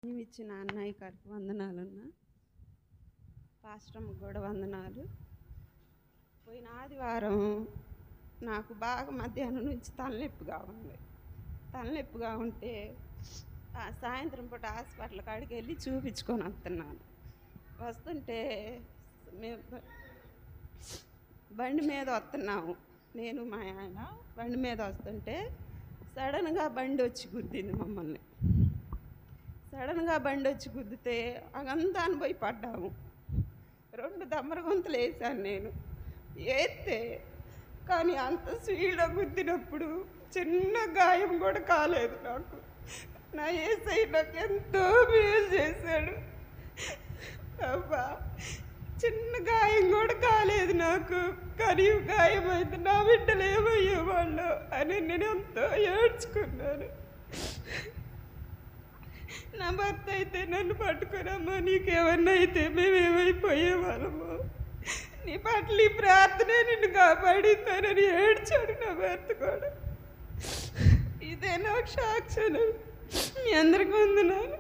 ఇచ్చిన అన్నయ్య గారికి వందనాలన్న, పాస్టర్కి కూడా వందనాలు. పోయిన ఆదివారం నాకు బాగా మధ్యాహ్నం నుంచి తలనొప్పిగా ఉంటే సాయంత్రం పూట హాస్పిటల్ కాడికి వెళ్ళి చూపించుకొని వస్తుంటే మేము బండి మీద వస్తున్నాము, నేను మా ఆయన బండి మీద వస్తుంటే సడన్గా బండి వచ్చి గుద్దింది మమ్మల్ని. సడన్గా బండి వచ్చి గుద్దితే అదంతా అనుభవి పడ్డాము. 2 దమ్మర గొంతులు వేసాను నేను వేస్తే, కానీ అంత స్పీడ్గా గుద్దినప్పుడు చిన్న గాయం కూడా కాలేదు నాకు. నా యేసయ్య నాకు ఎంతో మేలు చేశాడు అబ్బా. చిన్న గాయం కూడా కాలేదు నాకు, కానీ గాయం అయితే నా బిడ్డలు ఏమయ్యేవాళ్ళు అని నేను ఎంతో ఏడ్చుకున్నాను. నా భర్త అయితే నన్ను పట్టుకురమ్మా, నీకేమన్నా అయితే మేమేమైపోయేవాళ్ళము, నీ పట్ల ఈ ప్రార్థనే నిన్ను కాపాడిస్తానని ఏడ్చాడు నా భర్త కూడా. ఇదే నాకు సాక్ష్యం. మీ అందరికీ వందనాలు.